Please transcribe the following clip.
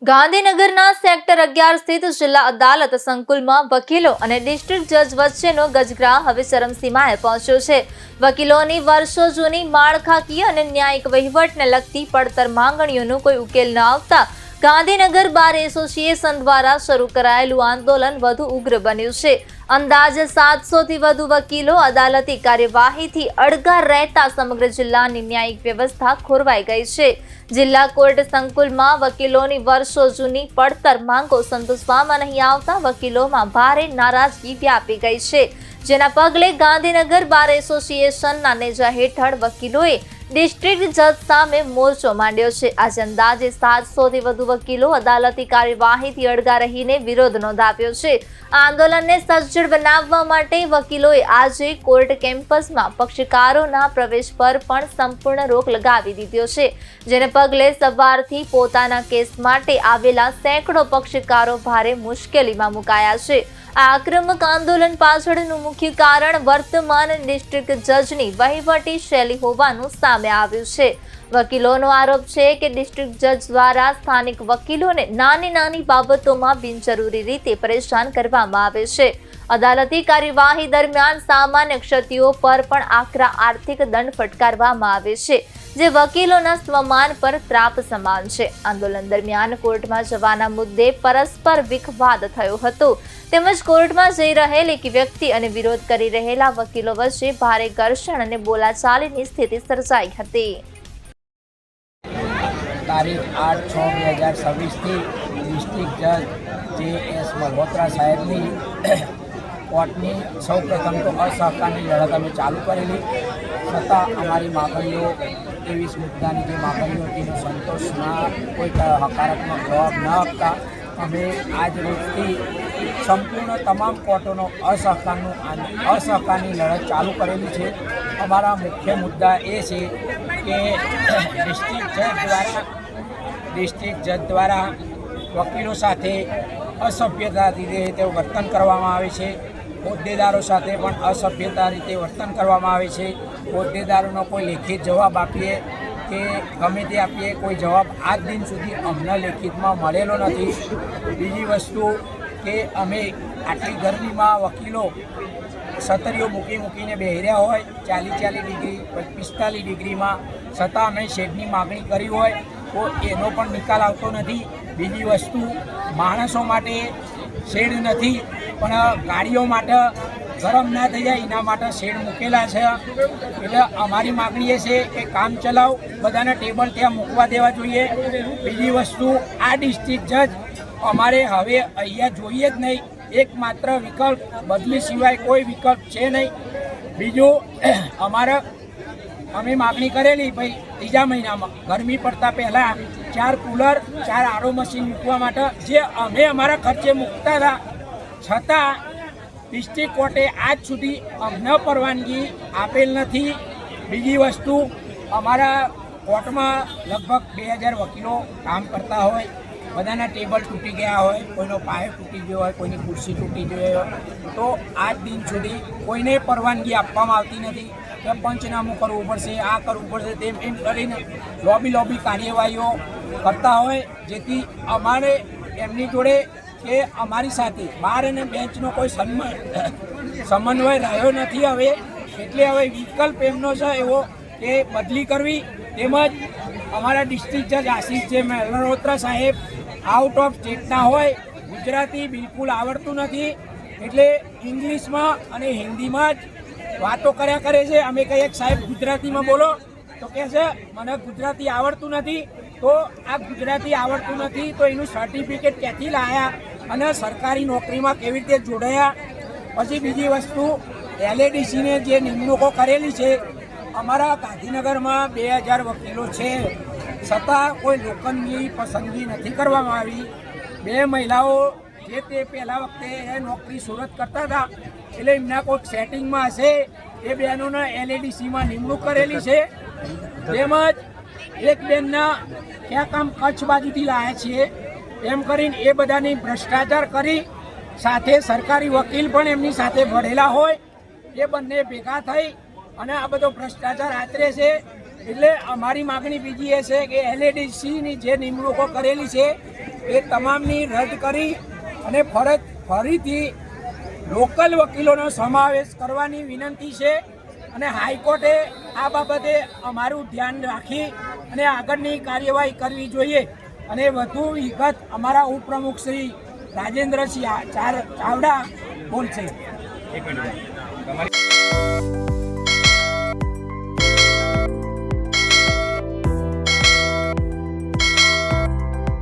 ગાંધીનગરના સેક્ટર 11 સ્થિત જિલ્લા અદાલત સંકુલમાં વકીલો અને ડિસ્ટ્રિક્ટ જજ વચ્ચેનો ગજગ્રાહ હવે ચરમસીમાએ પહોંચ્યો છે। વકીલોની વર્ષો જૂની માળખાકીય અને ન્યાયિક વહીવટને લગતી પડતર માંગણીઓનો કોઈ ઉકેલ ન આવતા ગાંધીનગર બાર એસોસિએશન દ્વારા શરૂ કરાયેલું આંદોલન વધુ ઉગ્ર બન્યું છે। અંદાજે 700 થી વધુ વકીલો અદાલતી કાર્યવાહીથી અડગા રહેતા સમગ્ર જિલ્લાની ન્યાયિક વ્યવસ્થા ખોરવાઈ ગઈ છે। જિલ્લા કોર્ટ સંકુલમાં વકીલોની વર્ષો જૂની પડતર માંગો સંતોષવામાં નહીં આવતા વકીલોમાં ભારે નારાજગી વ્યાપી ગઈ છે, જેના પગલે ગાંધીનગર બાર એસોસિએશનના નેજા હેઠળ વકીલોએ ડિસ્ટ્રિક્ટ જજ સામે મોરચો માંડ્યો છે। આજે અંદાજે 700 થી વધુ વકીલો અદાલતી કાર્યવાહીથી અડગા રહીને વિરોધ નોંધાવ્યો છે। આંદોલનને સજ્જડ બનાવવા માટે વકીલોએ આજે કોર્ટ કેમ્પસમાં પક્ષકારોના પ્રવેશ પર પણ સંપૂર્ણ રોક લગાવી દીધો છે, જેને પગલે સવારથી પોતાના કેસ માટે આવેલા સેંકડો પક્ષકારો ભારે મુશ્કેલીમાં મુકાયા છે। આ આક્રમક આંદોલન પાછળનું મુખ્ય કારણ વર્તમાન ડિસ્ટ્રિક્ટ જજની વહીવટી શૈલી હોવાનું સામે આવ્યું છે। વકીલોનો આરોપ છે કે ડિસ્ટ્રિક્ટ જજ દ્વારા સ્થાનિક વકીલોને નાની બાબતોમાં બિનજરૂરી રીતે પરેશાન કરવામાં આવે છે। અદાલતી કાર્યવાહી દરમિયાન સામાન્ય ક્ષતિઓ પર પણ આકરા આર્થિક દંડ ફટકારવામાં આવે છે, જે વકીલોના સ્વમાન પર ત્રાપ સમાન છે। આંદોલન દરમિયાન કોર્ટમાં જવાના મુદ્દે પરસ્પર વિખવાદ થયો હતો, તેમજ કોર્ટમાં જઈ રહેલ એક વ્યક્તિ અને વિરોધ કરી રહેલા વકીલો વચ્ચે ભારે ઘર્ષણ અને બોલાચાલીની સ્થિતિ સર્જાઈ હતી। તારીખ 8/6/2026 થી ડિસ્ટ્રિક્ટ જજ જે.એસ. મલ્હોત્રા સાહેબની કોર્ટની સૌપ્રથમ તો અસહકારની લડત અમે ચાલુ કરેલી, છતાં અમારી માગણીઓ 23 મુદ્દાની જે માગણીઓ તેનો સંતોષમાં કોઈ હકારાત્મક જવાબ ન આપતા અમે આજ રોજથી સંપૂર્ણ તમામ કોર્ટોનો અસહકારની લડત ચાલુ કરેલી છે। અમારા મુખ્ય મુદ્દા એ છે કે ડિસ્ટ્રિક્ટ જજ દ્વારા વકીલો સાથે અસભ્યતા રીતે વર્તન કરવામાં આવે છે। હોદ્દેદારો સાથે પણ અસભ્યતા રીતે વર્તન કરવામાં આવે છે। હોદ્દેદારોનો કોઈ લેખિત જવાબ આપીએ કે ગમે તે આપીએ, કોઈ જવાબ આજ દિન સુધી અમને લેખિતમાં મળેલો નથી। બીજી વસ્તુ કે અમે આટલી ગરમીમાં વકીલો સતરીઓ મૂકીને બેહી રહ્યા હોય 40 ડિગ્રી 45 ડિગ્રીમાં, છતાં અમે શેડની માગણી કરી હોય તો એનો પણ નિકાલ આવતો નથી। બીજી વસ્તુ, માણસો માટે શેડ નથી પણ ગાડીઓ માટે ગરમ ના થઈ જાય એના માટે શેડ મૂકેલા છે। એટલે અમારી માગણી એ છે કે કામ ચલાવ બધાના ટેબલ ત્યાં મૂકવા દેવા જોઈએ। બીજી વસ્તુ, આ ડિસ્ટ્રિક્ટ જજ અમારે હવે અહીંયા જોઈએ જ નહીં, એકમાત્ર વિકલ્પ બદલી સિવાય કોઈ વિકલ્પ છે નહીં। બીજું, અમે માગણી કરેલી ભાઈ 3જા મહિનામાં ગરમી પડતા પહેલાં 4 કુલર 4 આરો મશીન મૂકવા માટે, જે અમે અમારા ખર્ચે મૂકતા હતા, છતાં ડિસ્ટ્રિક્ટ કોર્ટે આજ સુધી અમને પરવાનગી આપેલ નથી। બીજી વસ્તુ, અમારા કોર્ટમાં લગભગ 2000 વકીલો કામ કરતા હોય, બધાના ટેબલ તૂટી ગયા હોય, કોઈનો પાયો તૂટી ગયો હોય, કોઈની ખુરશી તૂટી ગઈ હોય, તો આજ દિન સુધી કોઈને પરવાનગી આપવામાં આવતી નથી કે પંચનામું કરવું પડશે, આ કરવું પડશે, તેમ એમ કરીને લોબી કાર્યવાહીઓ કરતા હોય, જેથી અમારે એમની જોડે કે અમારી સાથે બાર અને બેન્ચનો કોઈ સમન્વય રહ્યો નથી હવે। એટલે હવે વિકલ્પ એમનો છે એવો કે બદલી કરવી, તેમજ અમારા ડિસ્ટ્રિક્ટ જજ આશિષ જે મલ્હોત્રા સાહેબ આઉટ ઓફ સ્ટેટના હોય, ગુજરાતી બિલકુલ આવડતું નથી, એટલે ઇંગ્લિશમાં અને હિન્દીમાં જ વાતો કર્યા કરે છે। અમે કહીએ સાહેબ ગુજરાતીમાં બોલો તો કહે છે મને ગુજરાતી આવડતું નથી। તો આ ગુજરાતી આવડતું નથી તો એનું સર્ટિફિકેટ ક્યાંથી લાવ્યા અને સરકારી નોકરીમાં કેવી રીતે જોડાયા? પછી બીજી વસ્તુ, LADCને જે નિમણૂકો કરેલી છે, અમારા ગાંધીનગરમાં 2000 વકીલો છે, છતાં કોઈ લોકલની પસંદગી નથી કરવામાં આવી। 2 મહિલાઓ જે તે પહેલા વખતે નોકરી સુરત કરતા હતા, એટલે એમના કોઈક સેટિંગમાં હશે, એ બહેનોને LADCમાં નિમણૂક કરેલી છે। તેમજ એક બેનના ક્યાં કામ કચ્છ બાજુથી લાવ્યા છીએ એમ કરીને એ બધાની ભ્રષ્ટાચાર કરી, સાથે સરકારી વકીલ પણ એમની સાથે ભળેલા હોય, એ બંને ભેગા થઈ અને આ બધો ભ્રષ્ટાચાર આચરે છે। એટલે અમારી માગણી બીજી એ છે કે LADCની જે નિમણૂકો કરેલી છે એ તમામની રદ કરી અને ફરીથી લોકલ વકીલોનો સમાવેશ કરવાની વિનંતી છે અને હાઈકોર્ટે આ બાબતે અમારું ધ્યાન રાખી અને આગળની કાર્યવાહી કરવી જોઈએ અને વધુ વિગત અમારા ઉપપ્રમુખ શ્રી રાજેન્દ્રસિંહ ચાવડા બોલશે.